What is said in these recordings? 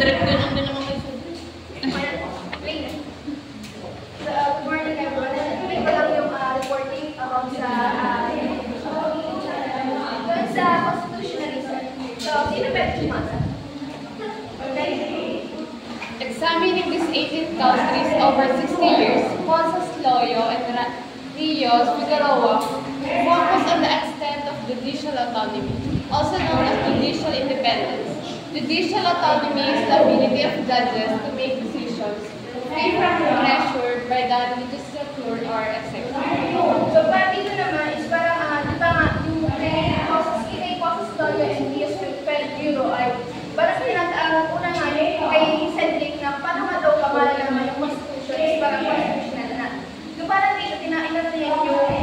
Direkto lang din naman may sulit. Good morning everyone. Natuloy ko lang yung reporting about sa doon sa constitutionalism. So, sino ba tumasa? Okay. Examining these 18 countries over 60 years, Ponce Loyo and Rios Figueroa focus on the extent of judicial autonomy, also known as judicial independence. Judicial autonomy is the ability of judges to make decisions free from pressure by the legislature or executive. So, part dito naman is parang, di ba nga, yung Ponce Loyo and Rios Figueroa ay parang una nga kay Cedric na paano nga daw kamala naman yung constitution is parang constitutional na. So, parang dito, tinainan niya yung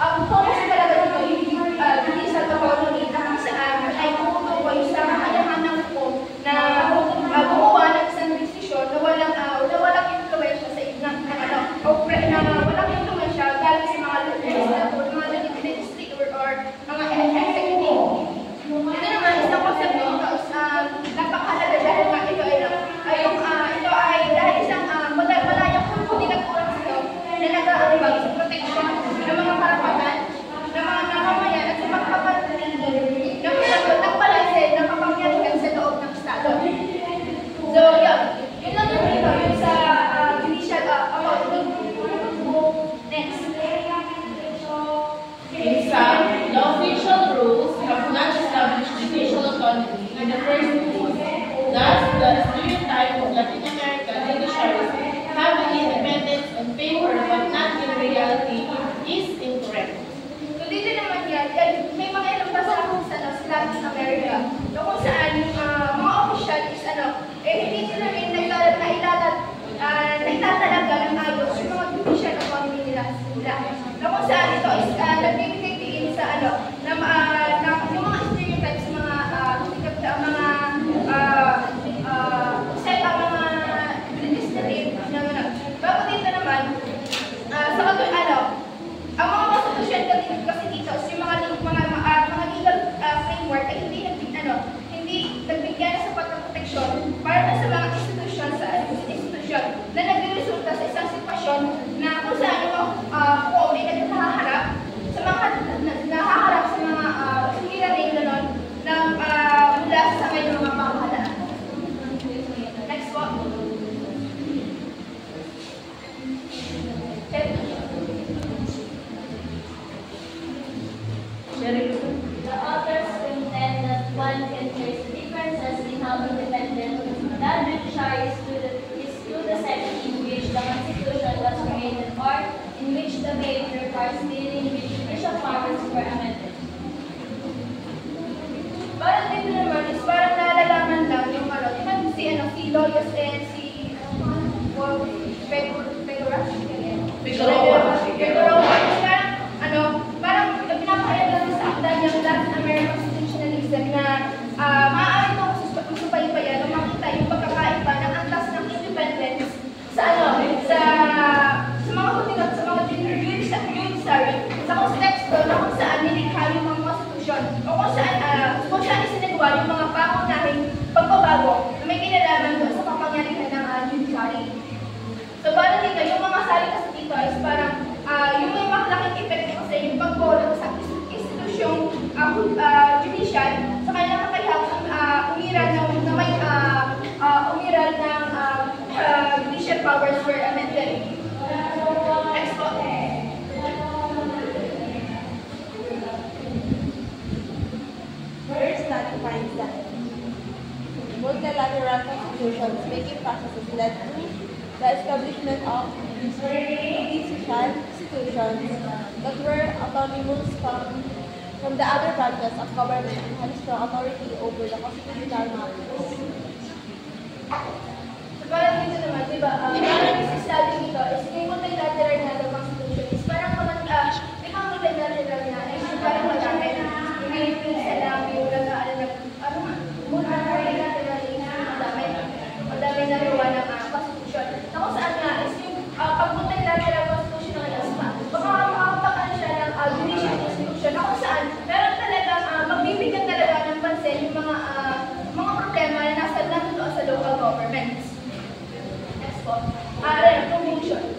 ang focus talaga dito, hindi sa autonomy na saan ay tumutukoy sa kakayahan ng hukom na gumawa ng isang desisyon na walang influensya sa walang influensya galing sa mga legislator, mga legislator or mga executive. Ito naman, isang concept dito is napakahalaga dahil nga ito ay dahil isang malayang kundinaturang ito na nag-aambag sa protection ng mga karapatan ng mga mamamayan at sa pagpapanatili ng balanse ng kapangyarihan sa loob ng Estado. So, yun lang yung dito, yun sa judicial autonomy. Next. In sum, the official rules have not established judicial autonomy in the first place. Thus, the stereotype of Latin American judiciaries having independence on paper but not in reality is incorrect. So, dito naman yan, may mga ilang pasakong sa Latin America na kung saan yung mga official is hindi sila rin naitatalaga ng ayos yung mga judicial autonomy nila. Na kung saan ito is nagbibigay tingin sa yung mga stereotypes sa mga legislative na bago dito naman, sa ang mga konstitusyon kasi dito is yung mga legal framework ay hindi nagbigyan sa pagkaproteksyon para sa mga institusyon na nagresulta sa isang sitwasyon na kung saan yung hukom ay nahaharap sa mga suliranin ganon na mula sa may mga pamahalaan. Next po. The authors contend that one can trace the differences in how independent the judiciary is to the setting in which the Constitution was created or in which the major parts dealing with judicial powers were amended. Parang dito naman is parang nalalaman lang yung si Loyos and si Figueroa. Parang pinapahayag lang sa akda niyang Latin American constitutionalism na maaari itong susupaypayan o makita yung pagkakaiba ng antas ng independence sa mga hutigat, sa mga judiciary, sa konteksto na kung saan nilikha yung mga konstitusyon o kung saan isinagawa yung mga pangunahing pagbabago na may kinalaman doon sa kapangyarihan ng judiciary. So parang dito, yung mga sali kasi dito is parang yung may malaking epekto kasi yung pagbolong sa institusyong judicial sa kanilang kakayahang umiral ng judicial powers were amended. Next po. First study finds that multilateral constitutions making processes led to the establishment of judicial institutions that were autonomous from the other branches of government and had strong authority over the constitutional matters. So parang dito naman, di ba, parang yung study dito is yung multilateral na the constitution is parang di ba multilateral na is parang madami. Yung isa lang, yung madami na gawa ng constitution. Na kung saan nga is yung pag multilateral constitution ng ISPA, baka makapagpakaan siya ng judicial institution na kung saan meron talagang magbibigyan talaga ng pansin yung mga problema na nasa po. Promotion.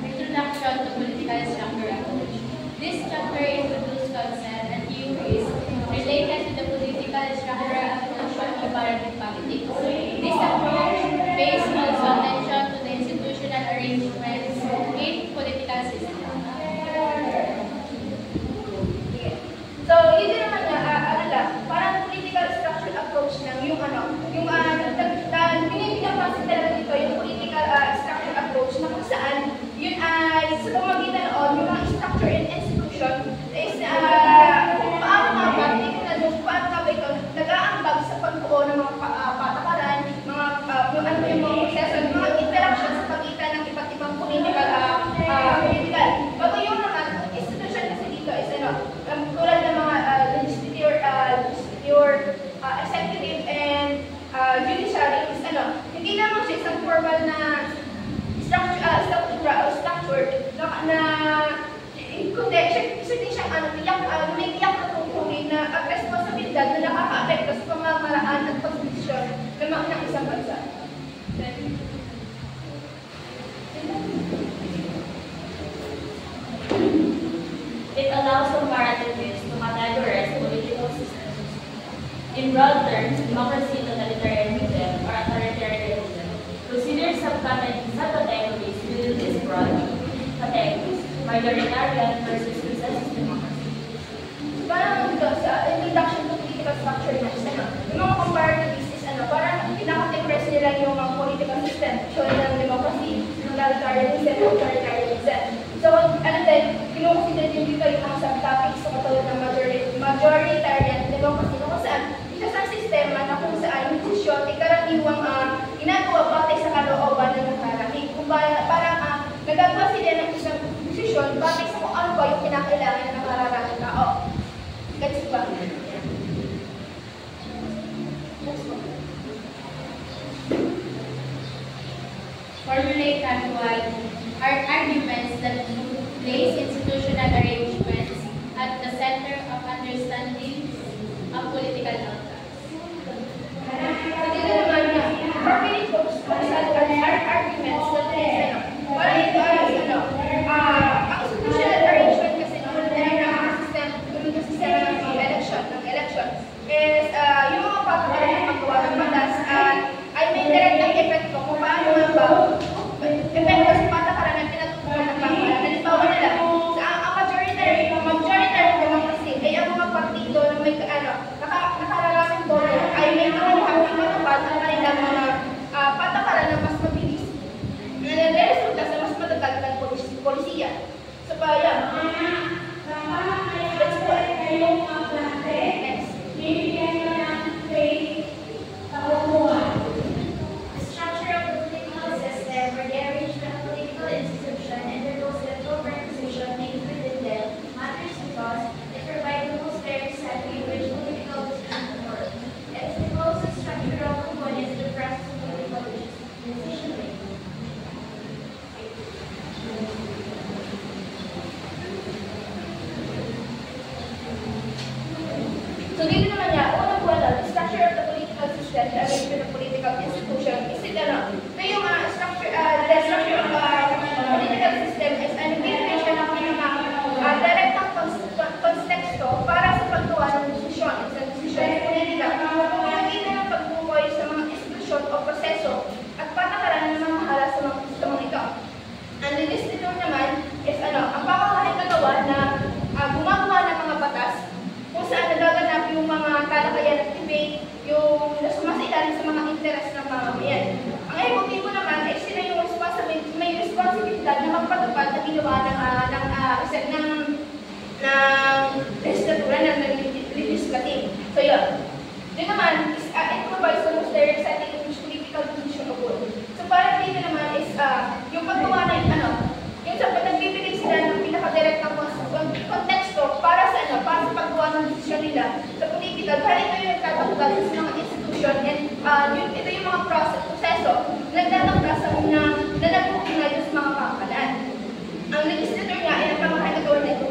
Introduction to Political Structure Approach. This chapter introduces concepts and theories related to the political structure approach of comparative politics. This approach pays also attention to the institutional arrangements in political system. So, yun din naman na, parang political structure approach lang, binibigyan kasi talaga dito yung political structure approach na kung saan, yun ay, sa pamagitan noon, yung mga structure and institution is, paano nga ba, paano nga ba ito, nag-aambag sa pagbuo ng mga patakaran, yung mga proseso, yung mga interaction sa pagitan ng iba't ibang political. Bago yung naman, institution kasi dito is, tulad ng mga legislature, executive and judiciary is hindi naman siya isang formal na structure kundi isa din siyang may tiyak na tungkulin na responsibilidad na nakaka-apekto sa pamamaraan at pagdesisyon ng isang bansa. It allows comparativeness to categorize political systems. In broad terms, democracy, totalitarianism, or authoritarianism considers subcategories within these broad categories: majoritarian versus consensus democracy. Parang dito sa introduction to political structure na is yung mga comparatives is parang pinaka-express nila yung mga political system. So, ng democracy, totalitarianism, authoritarianism. So, din, kinukonsider din dito yung mga subtopics sa katulad ng majoritarian democracy kung saan isa sa sistema na kung saan yung desisyon ay karaniwang ginagawa batay sa kalooban ng nakarami. Kung parang nagagawa sila ng isang desisyon batay sa kung ano ba yung kinakailangan ng nakararaming tao. Gets ba? Formulate arguments that place institutional arrangements at the center of understanding of political outcomes. Hindi na naman na formulate arguments that place para ito ay ang institutional arrangement kasi ng sistema ng election is yung mga patakaran ng paggawa ng batas ay may direktang epekto kung paano nga ba epekto sa patakaran na pinatutunan ng pamahalaan. Halimbawa nila, ang majoritarian democracy ay ang mga partido na may nakararaming boto ay may nakakapit matupad ang kanilang mga patakaran na mas mabilis na nagre-resulta sa mas matagal ng polisiya. So, yan. Let's go. Next. The structure of the political system, or the arrangement of political institution, and the rules that govern position named within them matters because it provides the most very set in which political decisions work. It is the most structural component to the process of political decision making. So, dito naman niya, unang wala, the structure of the political system, the arrangement of political institution, is it na yung structure, the structure of political system is an integration ng mga direktang konteksto para sa paggawa ng desisyon, isang desisyon ng politika, pamamagitan ng pagbukoy sa mga institusyon o proseso at patakaran ng mga mahala sa mga sistemang ito. Ang legislature naman is ang pangunahing kagawa na gumagawa ng mga batas kung saan nagaganap yung mga talakayan at debate, yung sumasailalim sa mga interes ng mamamayan. Ang ehekutibo naman ay sila yung may responsibilidad na magpatupad na ginawa ng legislatura ng legislative. So yun. Yun naman, it provides the most direct setting in which political decision of good. So parang dito naman is yung paggawa ng yung sa nagbibigay sila ng pinaka-direct na konteksto para sa paggawa ng desisyon nila sa politika. Dahil ito yung nagtatanggal sa mga institusyon and ito yung mga proseso na nagtatanggal na nagpupunay sa mga pamahalaan. Ang legislator nga ay ang pamahalaan na gawin nito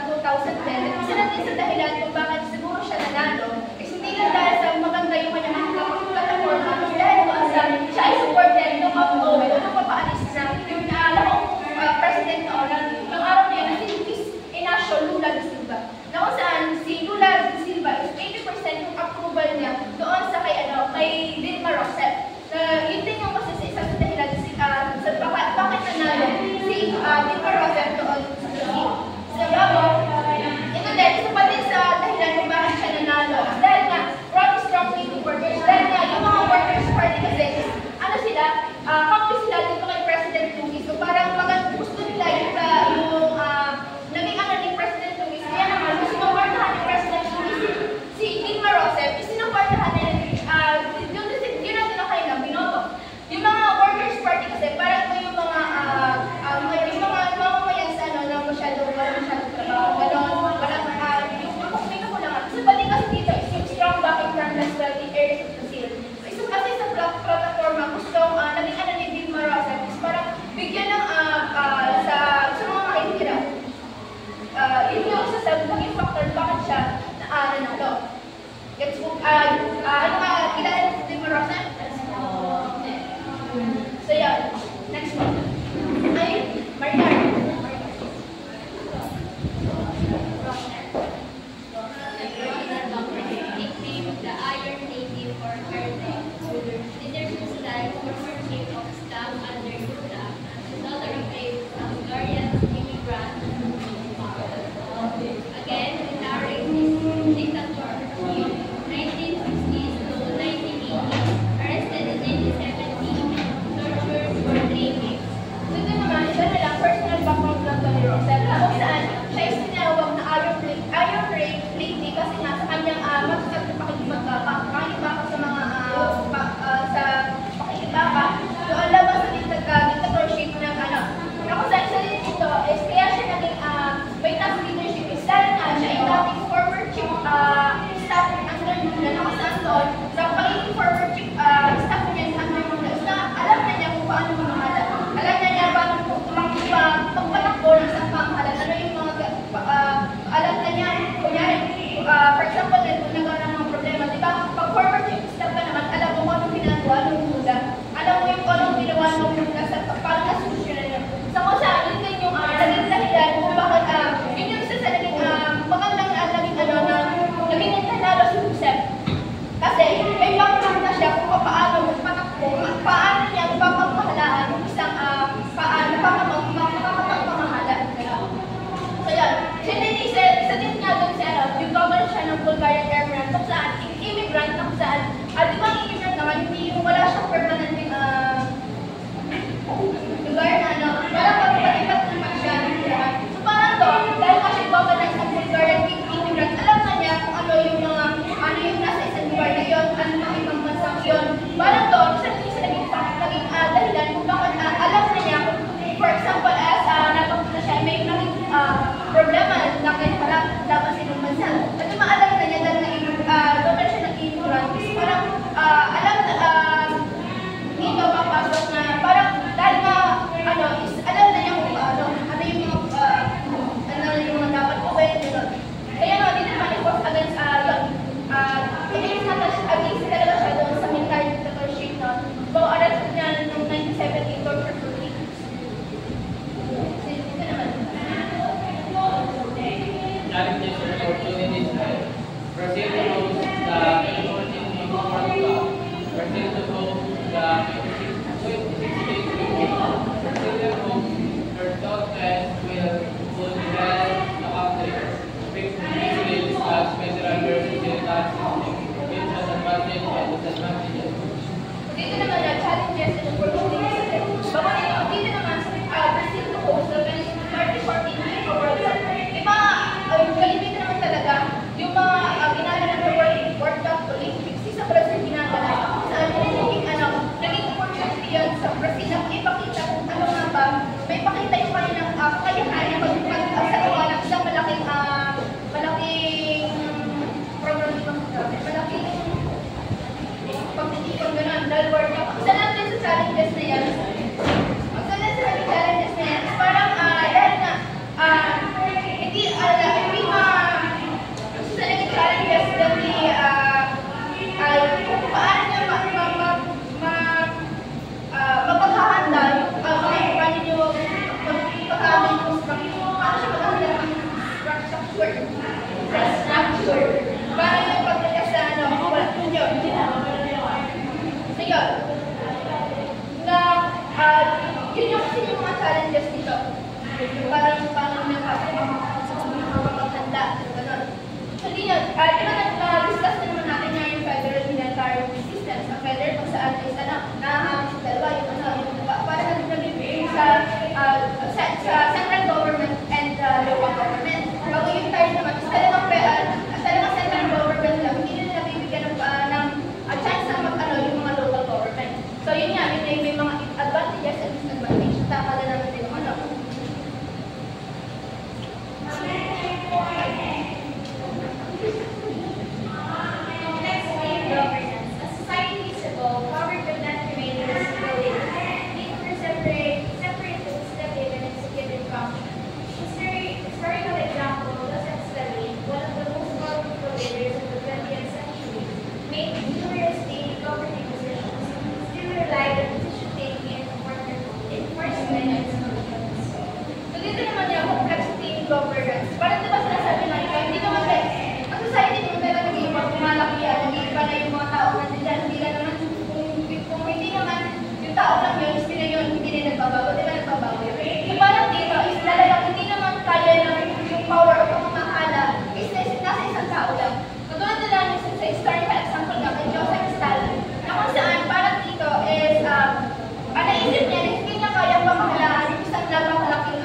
2010. Isa na din sa dahilan kung bakit siguro siya nanalo is hindi lang dahil sa maganda yung kanyang platforma, dahil siya ay supported ng outgoing o napapaalis na yung naalakong president noon ng araw na yun na si Luis Inacio Lula da Silva. Na kung saan si Lula da Silva is 80% yung approval niya doon sa kay Dilma Rousseff. Yun din yung kasi sa isang dahilan sa bakit nanalo si Dilma Rousseff doon sa Davao. Ito din, isa pa din sa dahilan kung bakit siya nanalo. Dahil nga, proud strong people workers. Dahil nga, yung mga workers party kasi, ano sila, kampi sila dito kay President Luis. So parang gusto nila yung naging ano ni President Luis. Kaya naman, gusto mawartahan ni President Luis si Dilma Rousseff. Isinuwartahan nila, yun ang tinakay na, binoto. Yung mga workers party kasi, parang ito yung mga mamamayan sa ano, na masyadong trabaho. Ganon, may kakulangan. Isa pa din kasi dito is yung strong backing from the 20 areas of Brazil. Isa kasi sa plataforma, gusto naging ano ni Dilma Rousseff is parang bigyan ng sa mga mahihirap. Yun yung isa sa naging factor bakit siya nanalo. Gets mo, kilala si Dilma Rousseff? So yan, next one. Ay, Marinar. Nicknamed the Iron Lady for her leadership style, former chief of staff under Lula, the daughter of a Hungarian immigrant. Again, during his dictatorship, 1960s to 1980s, arrested in 1970, tortured for 3 weeks. So ito naman, isa na lang, personal background lang to ni Rousseff. Kung saan, siya is tinawag na Iron Lady kasi nga sa kanyang matusag na pakikibaka sa mga sa pakikibaka. So ang labas sa dictatorship ng ano. Kung saan isa din ito, is kaya siya naging may task leadership is dahil nga siya ay dating former chief staff under Lula na kung saan doon, sa pagiging former chief staff niya sa under Lula, is na alam na niya kung paano mamahala. Alam na niya paano pagpatakbo ng isang pamahalan. Ano yung mga alam na niya, kunyari, for example, kung nagkaroon ng mga problema, di ba, pag former chief staff ka naman, alam mo kung anong ginagawa ng Lula. Alam mo yung anong ginawa ng Lula sa paano nasolusyonan niya. Sa kung saan, yun din yung naging dahilan kung bakit, yun yung isa sa naging magandang naging nanalo si Rousseff. Kasi may background na siya kung paano magpatakbo, paano niya mapapamahalaan yung isang mapapamahalaan. So yan, isa din nga doon si yung governor siya ng Bulgarian immigrant, kung saan, immigrant na kung saan, di ba immigrant naman, hindi yung wala siyang permanent lugar na parang pagpatipat naman siya ng lahat. So parang to, dahil kasi governor ng Bulgarian immigrant, alam na niya kung ano yung nasa isang lugar na yun, ano yung ibang bansang yun. Parang to, isa naging dahilan kung bakit alam na niya kung, for example, as napapunta siya, may naging problema na kaya dapat sa ibang bansa. At maalam na niya dahil governor siya ng immigrant, kasi parang alam na dito papasok na parang dahil nga is alam na niya kung ano yung mga dapat gawin, gano'n. Kaya nga, hindi naman i-force against against talaga siya doon sa military dictatorship noon. So, arrest niya noong 1970 torture for 3 weeks. Ito naman. Opportunities infrastructure. Para yung pagdalas sa ano, yun. So yun, na, yun yung kasi yung mga challenges dito. Parang nakapagpaganda, gano'n. So di yun, di ba discuss na naman natin nga yung federal military systems, ang federal kung saan is nahahamit sa dalawa, yung para nabibigay sa central government and local government. Bago yung third naman, is talagang central government lang, hindi nila nabibigyan ng chance na yung mga local government. So yun nga, may mga advantages and disadvantages. Tama na naman din yung Governance. A society is evolved, power could not remain in a single entity. Need for separate legislative and executive function. Historical example, Joseph Stalin, one of the most powerful leaders of the 20th century, made numerous state governing decisions, still relied on decision-taking and enforcement and solutions. So dito naman yung complexity in governance. Parang diba sinasabi na ito, hindi naman ang society naman talaga nag-iiba, kumalaki yan, nag-iiba na yung mga tao natin dyan, hindi na naman, kung hindi naman yung tao lang yun, hindi na nagbabago, di ba nagbabago yun? Yung parang dito is talagang hindi naman kaya ng yung power o pamamahala is nasa isang tao lang. Katulad na lang yung sa historical example nga kay Joseph Stalin, na kung saan parang dito is, naisip niya na hindi niya kaya pamahalaan yung isang napakalaking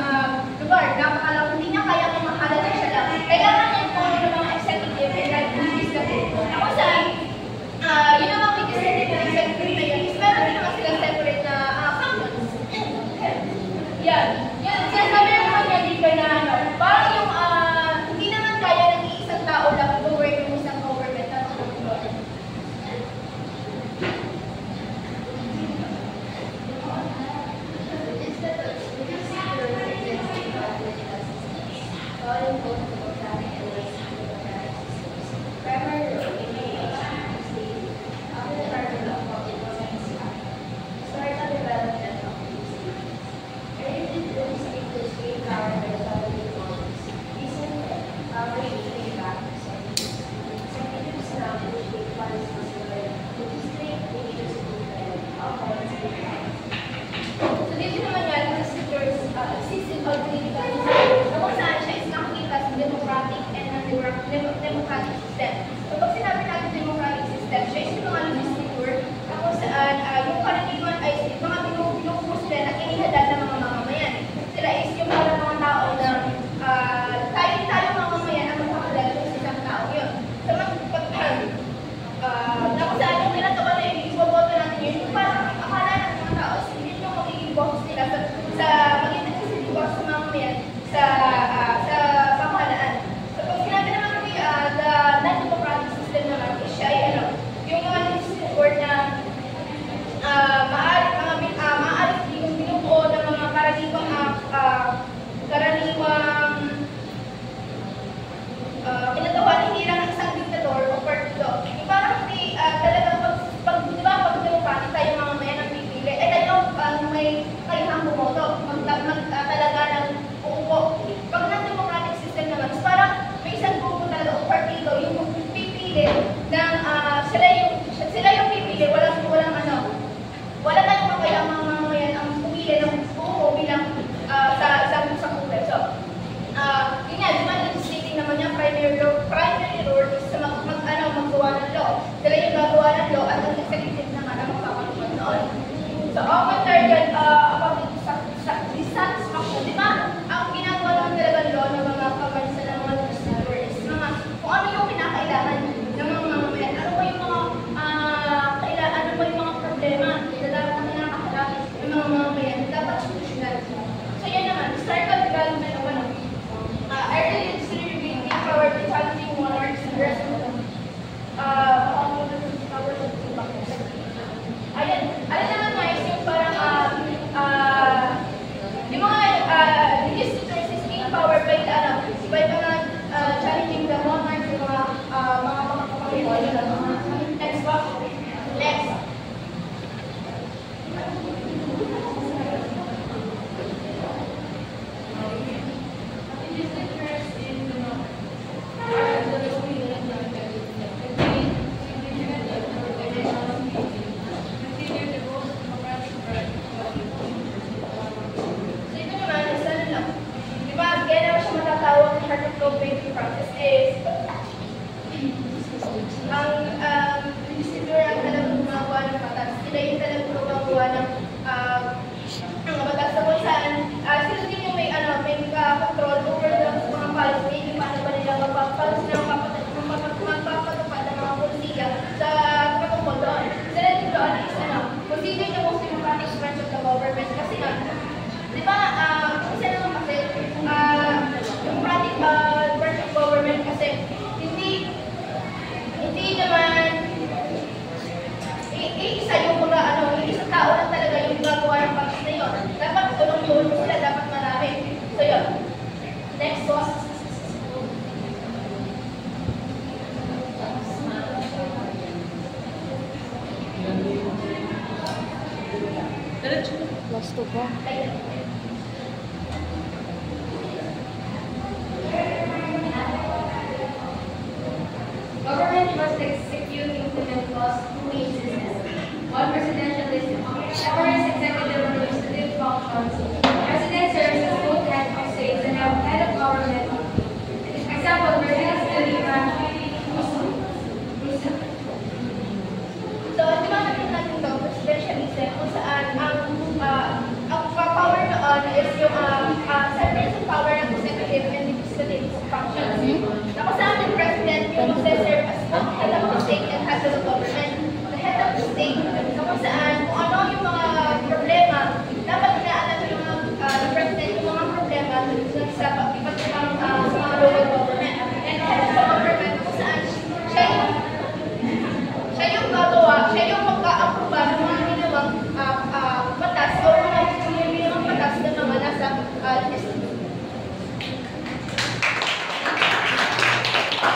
lugar, napakalaking, hindi niya kaya pamahala na siya lang. Kailangan niya yung tulong ng mga executive and legislative. Na kung saan, yun ang mga legislative and executive na yun is meron din naman silang separate na functions. Yan. Yan. Sinasabi naman niya dito na parang yung hindi naman kaya ng isang tao lang i-work yung isang government na mag-control. So dito naman yan, the sectors system of political system. So kung saan siya is nakikita sa democratic and democratic system. So pag sinabi natin democratic system, siya is yung mga logistic work na kung saan yung karaniwan ay mga pinupus din at inihadad ng mga mamamayan. Sila is yung mga tao na tayo mamamayan ang magpapalala sa isang tao yun. So na kung saan yung tinatawa na yung iboboto natin yun, yung parang akala ng mga tao, hindi yung magiging boss nila sa magiging nagsisilip boss sa mamamayan sa pamahalaan. So pag sinabi naman the part of lawmaking process is ang legislature ang talagang gumagawa ng batas. Sila yung talagang gumagawa ng mga batas na kung saan sila din yung may control over the mga policy, yung paano ba nila magpapatupad ng mga polisiya sa patungkol doon. Sila din doon is consider the most democratic branch of the government kasi nga, di ba, isa naman kasi, yung democratic branch of government kasi, hindi naman, isa yung mga, yung isang tao lang talaga yung gagawa ng batas na yun. Dapat tulong-tulong sila, dapat marami. So yun. Next boss. Diretso. Last to ba? Ayun.